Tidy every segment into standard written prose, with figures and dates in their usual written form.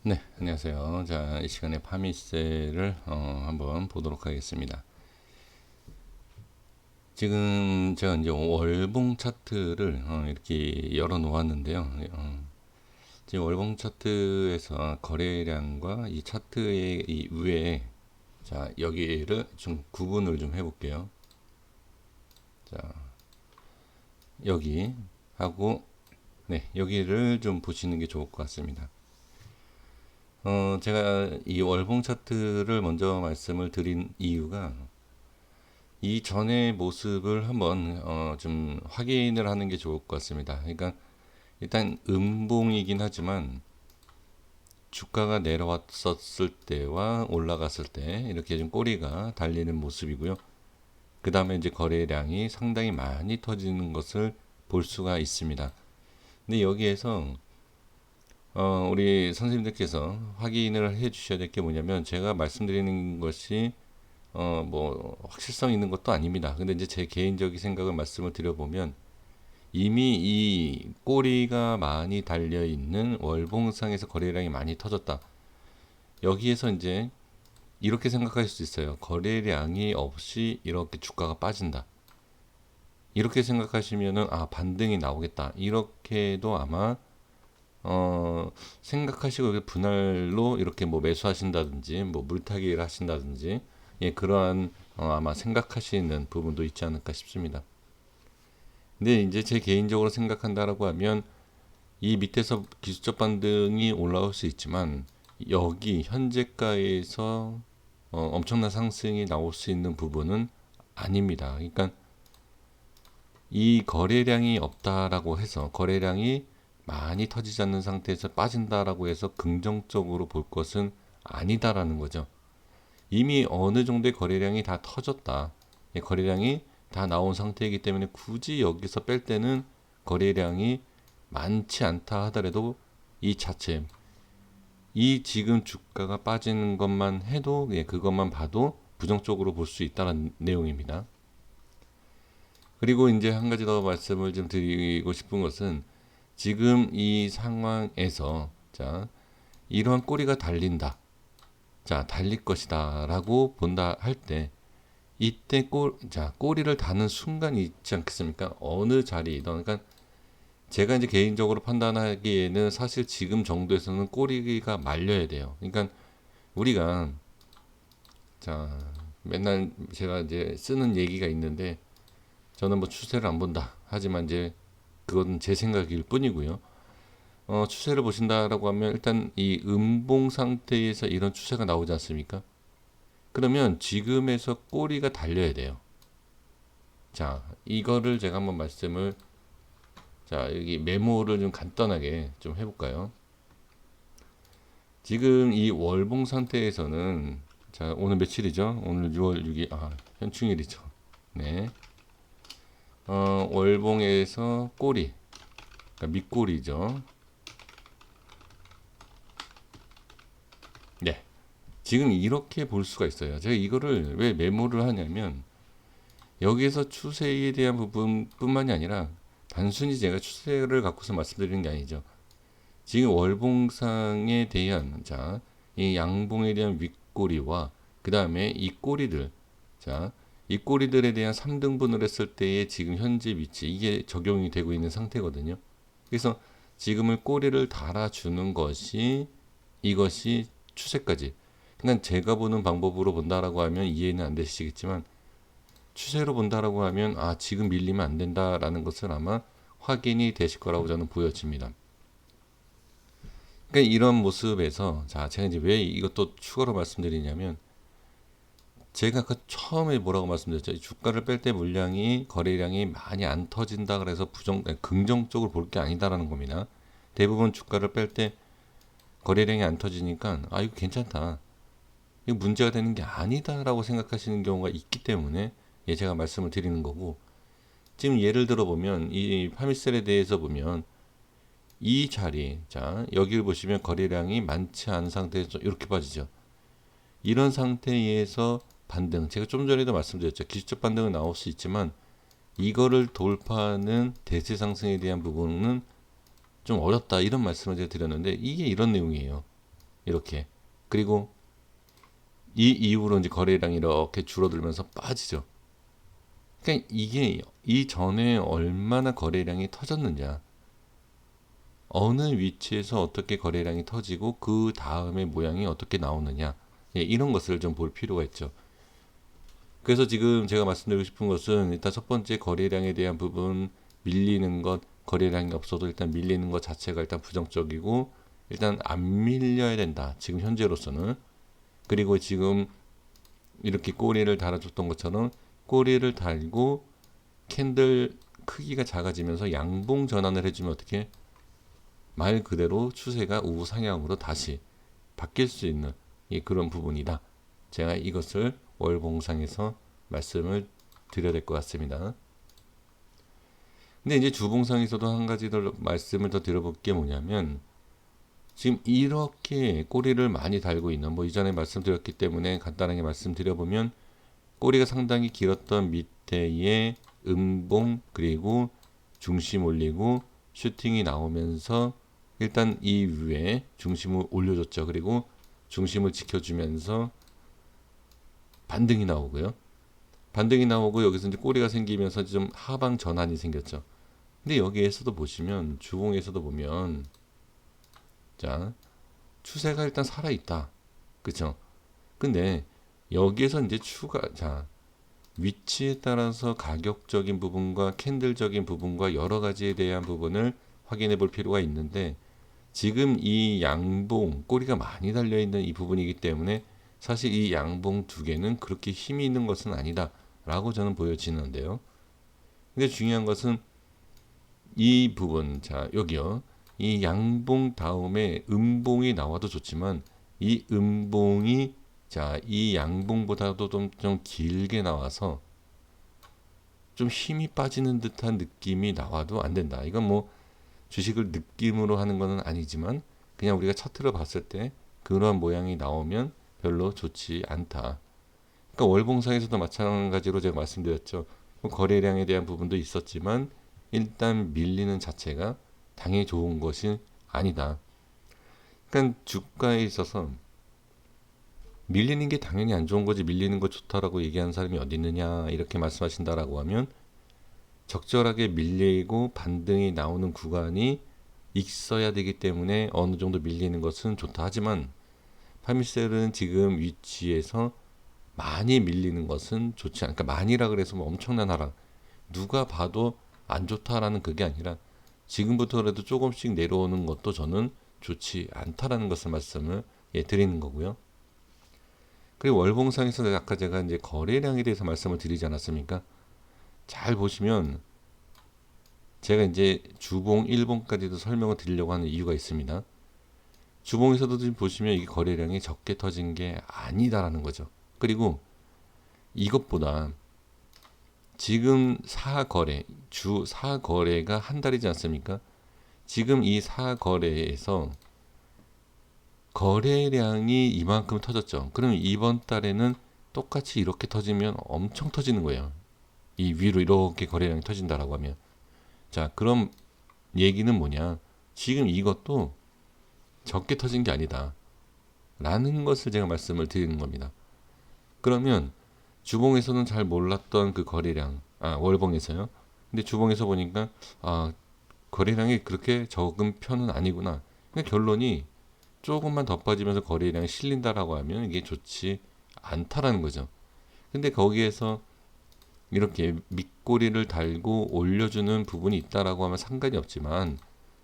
네, 안녕하세요. 자, 이 시간에 파미세를 한번 보도록 하겠습니다. 지금 제가 이제 월봉 차트를 이렇게 열어 놓았는데요. 지금 월봉 차트에서 거래량과 이 차트의 이 위에, 자, 여기를 좀 구분을 좀 해볼게요. 자, 여기 하고, 네, 여기를 좀 보시는 게 좋을 것 같습니다. 제가 이 월봉 차트를 먼저 말씀을 드린 이유가 이 전의 모습을 한번 좀 확인을 하는 게 좋을 것 같습니다. 그러니까 일단 음봉이긴 하지만 주가가 내려왔었을 때와 올라갔을 때 이렇게 좀 꼬리가 달리는 모습이고요. 그 다음에 이제 거래량이 상당히 많이 터지는 것을 볼 수가 있습니다. 근데 여기에서 우리 선생님들께서 확인을 해 주셔야 될 게 뭐냐면 제가 말씀드리는 것이 뭐 확실성 있는 것도 아닙니다. 근데 이제 제 개인적인 생각을 말씀을 드려보면 이미 이 꼬리가 많이 달려 있는 월봉상에서 거래량이 많이 터졌다. 여기에서 이제 이렇게 생각할 수 있어요. 거래량이 없이 이렇게 주가가 빠진다. 이렇게 생각하시면은 아 반등이 나오겠다. 이렇게도 아마 생각하시고 분할로 이렇게 뭐 매수하신다든지 뭐 물타기를 하신다든지 예, 그러한 아마 생각하시는 부분도 있지 않을까 싶습니다. 근데 이제 제 개인적으로 생각한다라고 하면 이 밑에서 기술적 반등이 올라올 수 있지만 여기 현재가에서 엄청난 상승이 나올 수 있는 부분은 아닙니다. 그러니까 이 거래량이 없다라고 해서 거래량이 많이 터지지 않는 상태에서 빠진다라고 해서 긍정적으로 볼 것은 아니다라는 거죠. 이미 어느 정도의 거래량이 다 터졌다. 거래량이 다 나온 상태이기 때문에 굳이 여기서 뺄 때는 거래량이 많지 않다 하더라도 이 자체, 이 지금 주가가 빠지는 것만 해도 그것만 봐도 부정적으로 볼 수 있다는 내용입니다. 그리고 이제 한 가지 더 말씀을 좀 드리고 싶은 것은 지금 이 상황에서 자 이러한 꼬리가 달린다. 자 달릴 것이다 라고 본다 할 때 이때 꼬리를 다는 순간이 있지 않겠습니까? 어느 자리이든 그러니까 제가 이제 개인적으로 판단하기에는 사실 지금 정도에서는 꼬리가 말려야 돼요. 그러니까 우리가 자 맨날 제가 이제 쓰는 얘기가 있는데 저는 뭐 추세를 안 본다. 하지만 이제 그건 제 생각일 뿐이고요. 추세를 보신다라고 하면 일단 이 음봉 상태에서 이런 추세가 나오지 않습니까? 그러면 지금에서 꼬리가 달려야 돼요. 자, 이거를 제가 한번 말씀을 자, 여기 메모를 좀 간단하게 좀 해볼까요? 지금 이 월봉 상태에서는 자, 오늘 며칠이죠? 오늘 6월 6일, 현충일이죠. 네. 월봉에서 꼬리, 그러니까 밑꼬리죠. 네. 지금 이렇게 볼 수가 있어요. 제가 이거를 왜 메모를 하냐면 여기에서 추세에 대한 부분뿐만이 아니라 단순히 제가 추세를 갖고서 말씀드리는 게 아니죠. 지금 월봉상에 대한 자, 이 양봉에 대한 윗꼬리와 그 다음에 이 꼬리들 자, 이 꼬리들에 대한 3등분을 했을 때의 지금 현재 위치 이게 적용이 되고 있는 상태거든요. 그래서 지금을 꼬리를 달아주는 것이 이것이 추세까지. 그러니까 제가 보는 방법으로 본다라고 하면 이해는 안 되시겠지만 추세로 본다라고 하면 아 지금 밀리면 안 된다라는 것을 아마 확인이 되실 거라고 저는 보여집니다. 그러니까 이런 모습에서 자 제가 이제 왜 이것도 추가로 말씀드리냐면 제가 아까 처음에 뭐라고 말씀드렸죠? 주가를 뺄 때 물량이 거래량이 많이 안 터진다 그래서 긍정적으로 볼 게 아니다라는 겁니다. 대부분 주가를 뺄 때 거래량이 안 터지니까 아 이거 괜찮다. 이거 문제가 되는 게 아니다라고 생각하시는 경우가 있기 때문에 예, 제가 말씀을 드리는 거고 지금 예를 들어 보면 이 파미셀에 대해서 보면 이 자리 자 여기를 보시면 거래량이 많지 않은 상태에서 이렇게 빠지죠. 이런 상태에서 반등 제가 좀 전에도 말씀드렸죠. 기술적 반등은 나올 수 있지만 이거를 돌파하는 대세 상승에 대한 부분은 좀 어렵다 이런 말씀을 제가 드렸는데 이게 이런 내용이에요. 이렇게. 그리고 이 이후로 이제 거래량이 이렇게 줄어들면서 빠지죠. 그러니까 이게 이전에 얼마나 거래량이 터졌느냐, 어느 위치에서 어떻게 거래량이 터지고 그 다음에 모양이 어떻게 나오느냐, 예, 이런 것을 좀 볼 필요가 있죠. 그래서 지금 제가 말씀드리고 싶은 것은 일단 첫 번째 거래량에 대한 부분, 밀리는 것, 거래량이 없어도 일단 밀리는 것 자체가 일단 부정적이고, 일단 안 밀려야 된다, 지금 현재로서는. 그리고 지금 이렇게 꼬리를 달아줬던 것처럼 꼬리를 달고 캔들 크기가 작아지면서 양봉 전환을 해주면 어떻게, 말 그대로 추세가 우상향으로 다시 바뀔 수 있는 그런 부분이다. 제가 이것을 월봉상에서 말씀을 드려야 될 것 같습니다. 근데 이제 주봉상에서도 한 가지 더 말씀을 더 드려볼 게 뭐냐면, 지금 이렇게 꼬리를 많이 달고 있는, 뭐 이전에 말씀드렸기 때문에 간단하게 말씀드려보면, 꼬리가 상당히 길었던 밑에의 음봉, 그리고 중심 올리고 슈팅이 나오면서 일단 이 위에 중심을 올려줬죠. 그리고 중심을 지켜주면서 반등이 나오고요. 반등이 나오고 여기서 이제 꼬리가 생기면서 좀 하방 전환이 생겼죠. 근데 여기에서도 보시면, 주봉에서도 보면, 자, 추세가 일단 살아있다. 그쵸? 근데 여기에서 이제 자, 위치에 따라서 가격적인 부분과 캔들적인 부분과 여러 가지에 대한 부분을 확인해 볼 필요가 있는데, 지금 이 양봉, 꼬리가 많이 달려 있는 이 부분이기 때문에 사실 이 양봉 두 개는 그렇게 힘이 있는 것은 아니다 라고 저는 보여지는데요. 근데 중요한 것은 이 부분, 자, 여기요. 이 양봉 다음에 음봉이 나와도 좋지만, 이 음봉이, 자, 이 양봉보다도 좀 길게 나와서 좀 힘이 빠지는 듯한 느낌이 나와도 안 된다. 이건 뭐 주식을 느낌으로 하는 것은 아니지만, 그냥 우리가 차트를 봤을 때 그런 모양이 나오면 별로 좋지 않다. 그러니까 월봉상에서도 마찬가지로 제가 말씀드렸죠. 뭐 거래량에 대한 부분도 있었지만 일단 밀리는 자체가 당연히 좋은 것이 아니다. 그러니까 주가에 있어서 밀리는 게 당연히 안 좋은 거지, 밀리는 거 좋다라고 얘기하는 사람이 어디 있느냐 이렇게 말씀하신다라고 하면, 적절하게 밀리고 반등이 나오는 구간이 있어야 되기 때문에 어느 정도 밀리는 것은 좋다. 하지만 파미셀은 지금 위치에서 많이 밀리는 것은 좋지 않으니까, 많이라 그래서 뭐 엄청난 하락, 누가 봐도 안 좋다라는 그게 아니라 지금부터라도 조금씩 내려오는 것도 저는 좋지 않다라는 것을 말씀을 드리는 거고요. 그리고 월봉상에서 아까 제가 이제 거래량에 대해서 말씀을 드리지 않았습니까? 잘 보시면 제가 이제 주봉 1봉까지도 설명을 드리려고 하는 이유가 있습니다. 주봉에서도 지금 보시면 이게 거래량이 적게 터진 게 아니다라는 거죠. 그리고 이것보다 지금 사거래, 주 사거래가 한 달이지 않습니까? 지금 이 사거래에서 거래량이 이만큼 터졌죠. 그럼 이번 달에는 똑같이 이렇게 터지면 엄청 터지는 거예요. 이 위로 이렇게 거래량이 터진다라고 하면. 자, 그럼 얘기는 뭐냐? 지금 이것도 적게 터진 게 아니다 라는 것을 제가 말씀을 드리는 겁니다. 그러면 주봉에서는 잘 몰랐던 그 거래량, 월봉에서요. 근데 주봉에서 보니까 거래량이 그렇게 적은 편은 아니구나. 그러니까 결론이 조금만 더 빠지면서 거래량이 실린다라고 하면 이게 좋지 않다라는 거죠. 근데 거기에서 이렇게 밑꼬리를 달고 올려주는 부분이 있다라고 하면 상관이 없지만,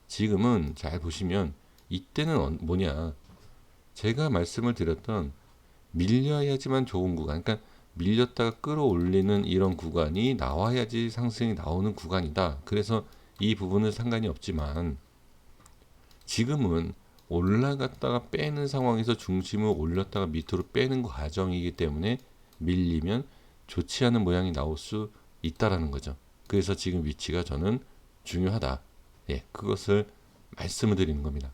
지금은 잘 보시면 이때는 뭐냐, 제가 말씀을 드렸던 밀려야지만 좋은 구간, 그러니까 밀렸다가 끌어올리는 이런 구간이 나와야지 상승이 나오는 구간이다. 그래서 이 부분은 상관이 없지만, 지금은 올라갔다가 빼는 상황에서 중심을 올렸다가 밑으로 빼는 과정이기 때문에 밀리면 좋지 않은 모양이 나올 수 있다라는 거죠. 그래서 지금 위치가 저는 중요하다. 예, 그것을 말씀을 드리는 겁니다.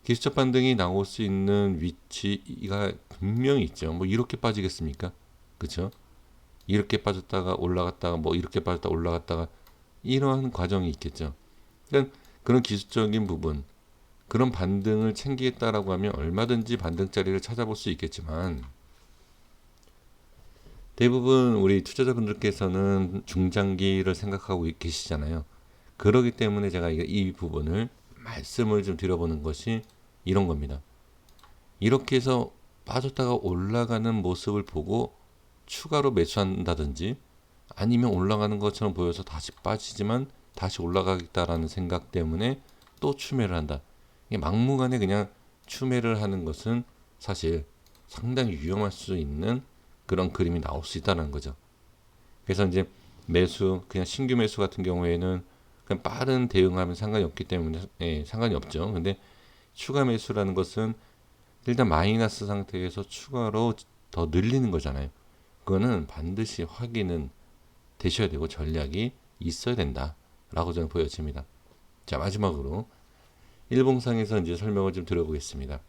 기술적 반등이 나올 수 있는 위치가 분명히 있죠. 뭐 이렇게 빠지겠습니까? 그렇죠? 이렇게 빠졌다가 올라갔다가, 뭐 이렇게 빠졌다 올라갔다가, 이러한 과정이 있겠죠. 그러니까 그런 기술적인 부분, 그런 반등을 챙기겠다라고 하면 얼마든지 반등 자리를 찾아볼 수 있겠지만 대부분 우리 투자자분들께서는 중장기를 생각하고 계시잖아요. 그러기 때문에 제가 이 부분을 말씀을 좀 드려보는 것이 이런 겁니다. 이렇게 해서 빠졌다가 올라가는 모습을 보고 추가로 매수한다든지 아니면 올라가는 것처럼 보여서 다시 빠지지만 다시 올라가겠다라는 생각 때문에 또 추매를 한다. 이게 막무가내 그냥 추매를 하는 것은 사실 상당히 위험할 수 있는 그런 그림이 나올 수 있다는 거죠. 그래서 이제 매수, 그냥 신규 매수 같은 경우에는 그냥 빠른 대응하면 상관이 없기 때문에 상관이 없죠. 근데 추가 매수라는 것은 일단 마이너스 상태에서 추가로 더 늘리는 거잖아요. 그거는 반드시 확인은 되셔야 되고 전략이 있어야 된다라고 저는 보여집니다. 자, 마지막으로 일봉상에서 이제 설명을 좀 드려보겠습니다.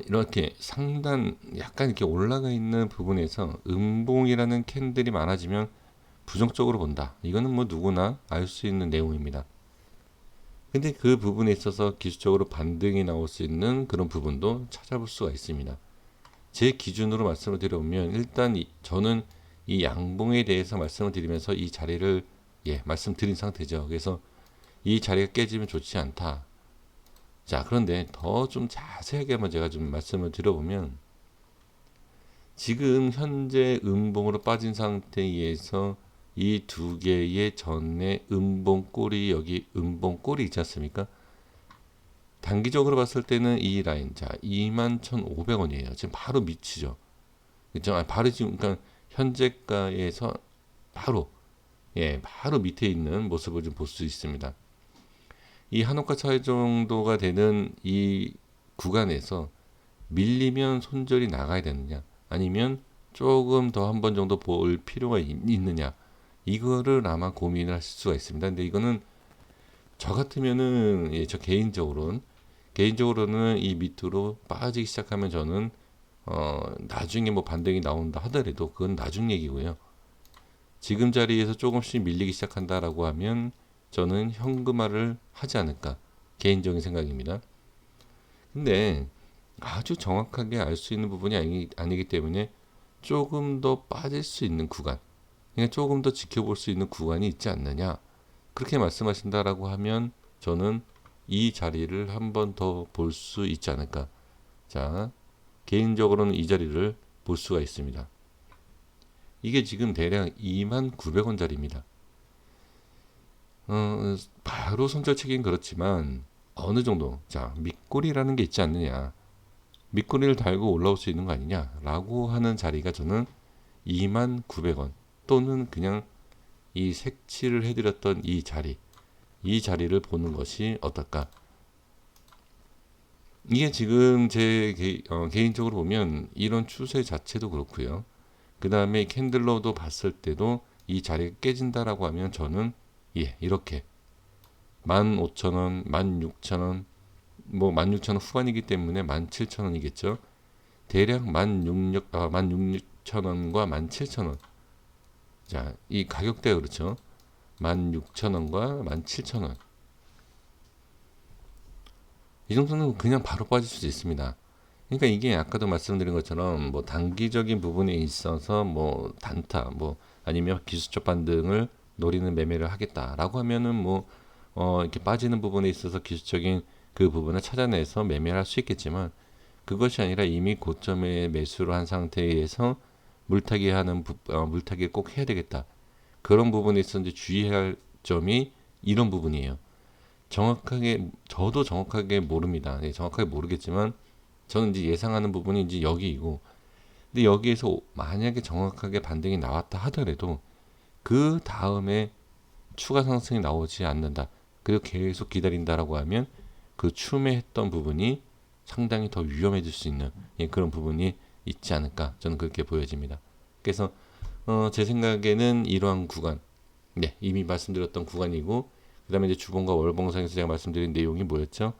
이렇게 상단 약간 이렇게 올라가 있는 부분에서 음봉이라는 캔들이 많아지면 부정적으로 본다. 이거는 뭐 누구나 알 수 있는 내용입니다. 근데 그 부분에 있어서 기술적으로 반등이 나올 수 있는 그런 부분도 찾아볼 수가 있습니다. 제 기준으로 말씀을 드려보면 일단 저는 이 양봉에 대해서 말씀을 드리면서 이 자리를 말씀드린 상태죠. 그래서 이 자리가 깨지면 좋지 않다. 자, 그런데 더 좀 자세하게 한번 제가 좀 말씀을 드려보면 지금 현재 음봉으로 빠진 상태에서 이 두 개의 전에 음봉 꼬리, 여기 음봉 꼬리 있지 않습니까? 단기적으로 봤을 때는 이 라인, 자, 21,500원이에요. 지금 바로 밑이죠. 그죠? 바로 지금, 그러니까 현재가에서 바로, 바로 밑에 있는 모습을 좀 볼 수 있습니다. 이 한옥가 차이 정도가 되는 이 구간에서 밀리면 손절이 나가야 되느냐, 아니면 조금 더 한 번 정도 볼 필요가 있느냐, 이거를 아마 고민을 하실 수가 있습니다. 근데 이거는 저 같으면은 저 개인적으로는 이 밑으로 빠지기 시작하면 저는 나중에 뭐 반등이 나온다 하더라도 그건 나중 얘기고요. 지금 자리에서 조금씩 밀리기 시작한다라고 하면 저는 현금화를 하지 않을까, 개인적인 생각입니다. 근데 아주 정확하게 알 수 있는 부분이 아니기 때문에 조금 더 빠질 수 있는 구간, 그러니까 조금 더 지켜볼 수 있는 구간이 있지 않느냐, 그렇게 말씀하신다라고 하면 저는 이 자리를 한 번 더 볼 수 있지 않을까. 자, 개인적으로는 이 자리를 볼 수가 있습니다. 이게 지금 대략 29,000원짜리입니다. 바로 손절치긴 그렇지만 어느 정도, 자, 밑꼬리라는 게 있지 않느냐, 밑꼬리를 달고 올라올 수 있는 거 아니냐라고 하는 자리가 저는 29,000원 또는 그냥 이 색칠을 해드렸던 이 자리를 보는 것이 어떨까. 이게 지금 제 개인적으로 보면 이런 추세 자체도 그렇고요. 그 다음에 캔들로도 봤을 때도 이 자리가 깨진다라고 하면 저는 이렇게 15,000원, 16,000원, 뭐 16,000원 후반이기 때문에 17,000원이겠죠. 대략 16,000원과 17,000원. 자, 이 가격대가 그렇죠. 16,000원과 17,000원. 이 정도는 그냥 바로 빠질 수도 있습니다. 그러니까 이게 아까도 말씀드린 것처럼 뭐 단기적인 부분에 있어서 뭐 단타, 뭐 아니면 기술적 반등을 노리는 매매를 하겠다라고 하면은 뭐 이렇게 빠지는 부분에 있어서 기술적인 그 부분을 찾아내서 매매를 할 수 있겠지만, 그것이 아니라 이미 고점에 매수를 한 상태에서 물타기 하는 물타기를 꼭 해야 되겠다. 그런 부분에 있어서 이제 주의해야 할 점이 이런 부분이에요. 저도 정확하게 모릅니다. 정확하게 모르겠지만 저는 이제 예상하는 부분이 이제 여기이고, 근데 여기에서 만약에 정확하게 반등이 나왔다 하더라도 그 다음에 추가 상승이 나오지 않는다, 그리고 계속 기다린다라고 하면 그 추매했던 부분이 상당히 더 위험해질 수 있는 그런 부분이 있지 않을까, 저는 그렇게 보여집니다. 그래서 제 생각에는 이러한 구간, 이미 말씀드렸던 구간이고, 그 다음에 이제 주봉과 월봉상에서 제가 말씀드린 내용이 뭐였죠?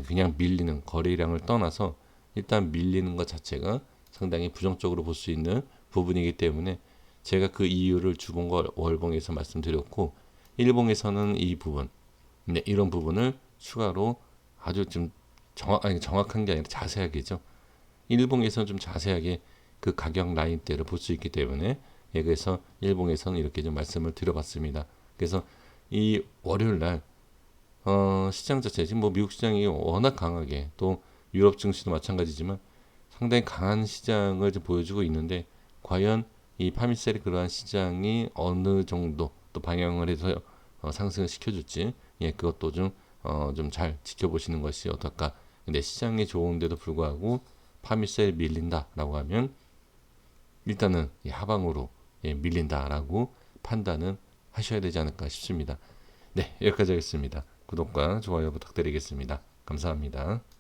그냥 밀리는, 거래량을 떠나서 일단 밀리는 것 자체가 상당히 부정적으로 볼 수 있는 부분이기 때문에 제가 그 이유를 주봉과 월봉에서 말씀드렸고, 일봉에서는 이 부분, 이런 부분을 추가로 아주 좀 정확한 게 아니라 자세하게죠. 일봉에서는 좀 자세하게 그 가격 라인대를 볼 수 있기 때문에 그래서 일봉에서는 이렇게 좀 말씀을 드려봤습니다. 그래서 이 월요일 날 시장 자체 지금 뭐 미국 시장이 워낙 강하게 또 유럽 증시도 마찬가지지만 상당히 강한 시장을 좀 보여주고 있는데 과연 이 파미셀의 그러한 시장이 어느 정도 또 방향을 해서 상승을 시켜줄지 그것도 좀 잘 지켜보시는 것이 어떨까. 근데 시장이 좋은데도 불구하고 파미셀 밀린다라고 하면 일단은 하방으로 밀린다라고 판단은 하셔야 되지 않을까 싶습니다. 네, 여기까지 하겠습니다. 구독과 좋아요 부탁드리겠습니다. 감사합니다.